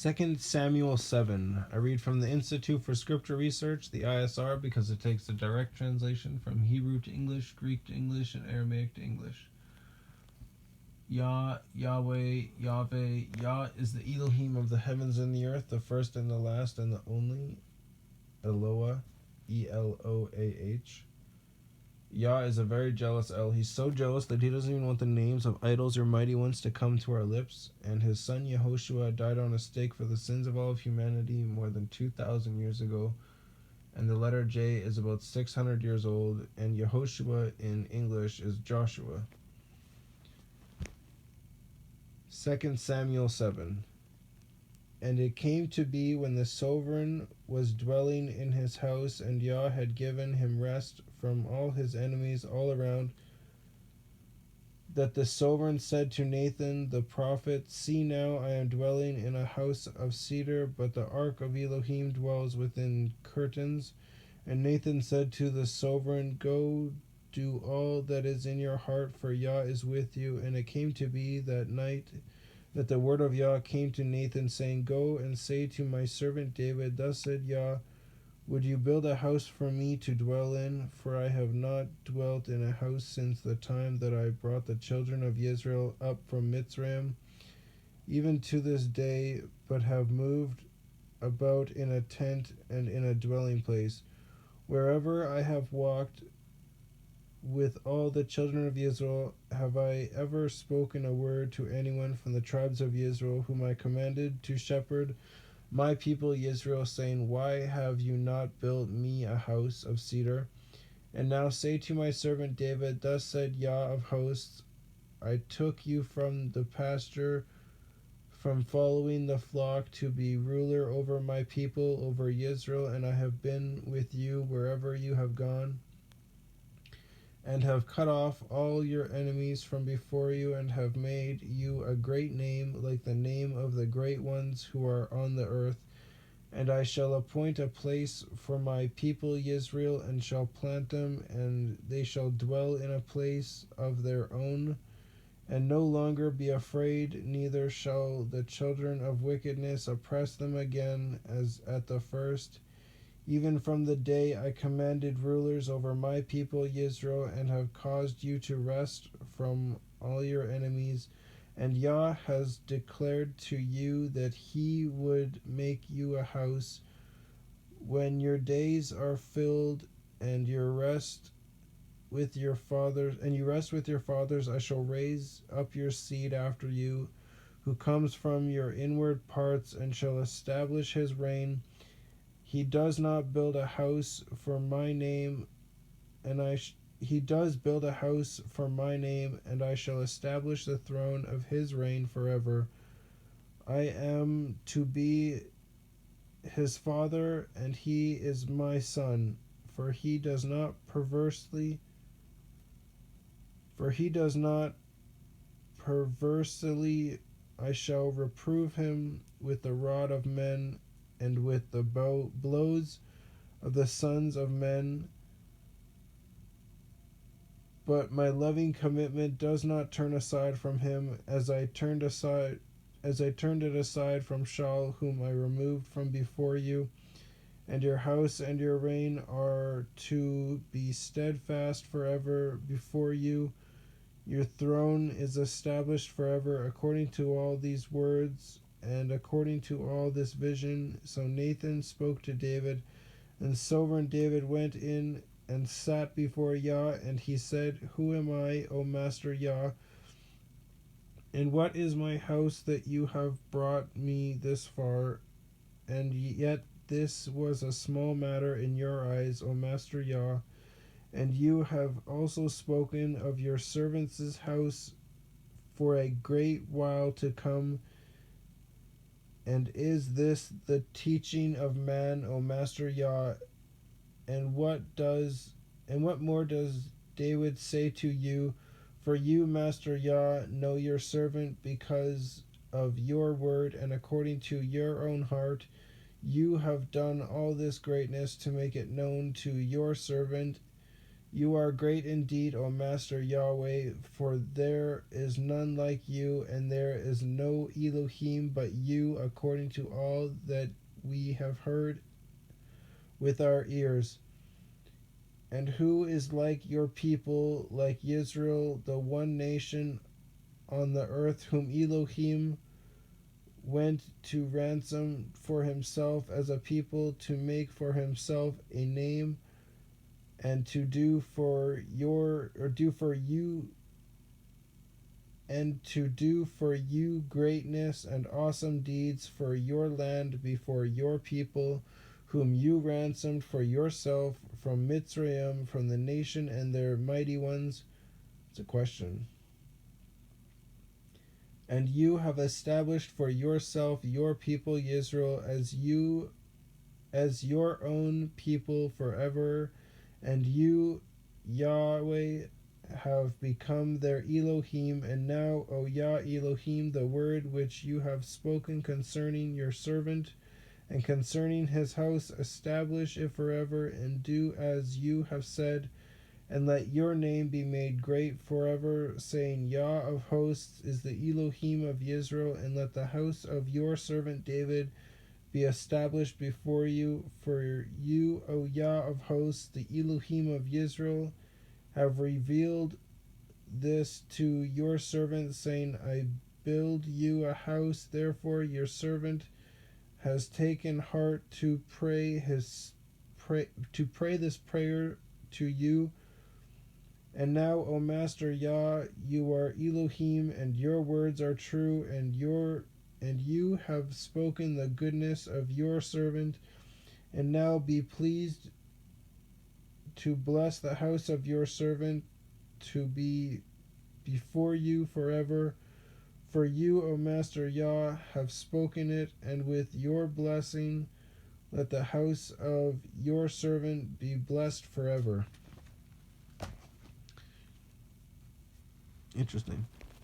2 Samuel 7. I read from the Institute for Scripture Research, the ISR, because it takes a direct translation from Hebrew to English, Greek to English, and Aramaic to English. YahWeh, Yah is the Elohim of the heavens and the earth, the first and the last and the only. Eloah, Eloah. Yah is a very jealous El. He's so jealous that he doesn't even want the names of idols or mighty ones to come to our lips. And his son Yehoshua died on a stake for the sins of all of humanity more than 2,000 years ago. And the letter J is about 600 years old. And Yehoshua in English is Joshua. 2 Samuel 7. And it came to be when the sovereign was dwelling in his house, and Yah had given him rest from all his enemies all around, that the sovereign said to Nathan the prophet, See now, I am dwelling in a house of cedar, but the ark of Elohim dwells within curtains. And Nathan said to the sovereign, Go, do all that is in your heart, for Yah is with you. And it came to be that night that the word of Yah came to Nathan, saying, Go and say to my servant David, Thus said Yah, Would you build a house for me to dwell in? For I have not dwelt in a house since the time that I brought the children of Israel up from Mitzrayim, even to this day, but have moved about in a tent and in a dwelling place. Wherever I have walked with all the children of Israel, have I ever spoken a word to anyone from the tribes of Israel, whom I commanded to shepherd my people Israel, saying, Why have you not built me a house of cedar? And now say to my servant David, Thus said Yah of hosts, I took you from the pasture, from following the flock, to be ruler over my people, over Israel, and I have been with you wherever you have gone, and have cut off all your enemies from before you, and have made you a great name, like the name of the great ones who are on the earth. And I shall appoint a place for my people Israel, and shall plant them, and they shall dwell in a place of their own, and no longer be afraid, neither shall the children of wickedness oppress them again as at the first, even from the day I commanded rulers over my people Israel, and have caused you to rest from all your enemies. And Yah has declared to you that he would make you a house. When your days are filled and you rest with your fathers, I shall raise up your seed after you, who comes from your inward parts, and shall establish his reign. He does not build a house for my name, he does build a house for my name, and I shall establish the throne of his reign forever. I am to be his father, and he is my son, for he does not perversely, I shall reprove him with the rod of men, and with the blows of the sons of men. But my loving commitment does not turn aside from him, as I turned it aside from Shaul, whom I removed from before you. And your house and your reign are to be steadfast forever before you. Your throne is established forever, according to all these words and according to all this vision. So Nathan spoke to David, and sovereign David went in and sat before Yah, and he said, Who am I, O Master Yah? And what is my house that you have brought me this far? And yet this was a small matter in your eyes, O Master Yah. And you have also spoken of your servant's house for a great while to come. And is this the teaching of man, O Master Yah? And what more does David say to you? For you, Master Yah, know your servant because of your word, and according to your own heart, you have done all this greatness to make it known to your servant. You are great indeed, O Master Yahweh, for there is none like you, and there is no Elohim but you, according to all that we have heard with our ears. And who is like your people, like Israel, the one nation on the earth, whom Elohim went to ransom for himself as a people, to make for himself a name, and to do for you greatness and awesome deeds for your land before your people, whom you ransomed for yourself from Mitzrayim, from the nation and their mighty ones? It's a question. And you have established for yourself your people Israel as your own people forever, and you, Yahweh, have become their Elohim. And now, O Yah Elohim, the word which you have spoken concerning your servant and concerning his house, establish it forever, and do as you have said, and let your name be made great forever, saying, Yah of hosts is the Elohim of Israel, and let the house of your servant David be established before you. For you, O Yah of hosts, the Elohim of Israel, have revealed this to your servant, saying, I build you a house. Therefore your servant has taken heart to pray this prayer to you. And now, O Master Yah, you are Elohim, and your words are true, and you have spoken the goodness of your servant. And now be pleased to bless the house of your servant, to be before you forever. For you, O Master Yah, have spoken it, and with your blessing let the house of your servant be blessed forever. Interesting.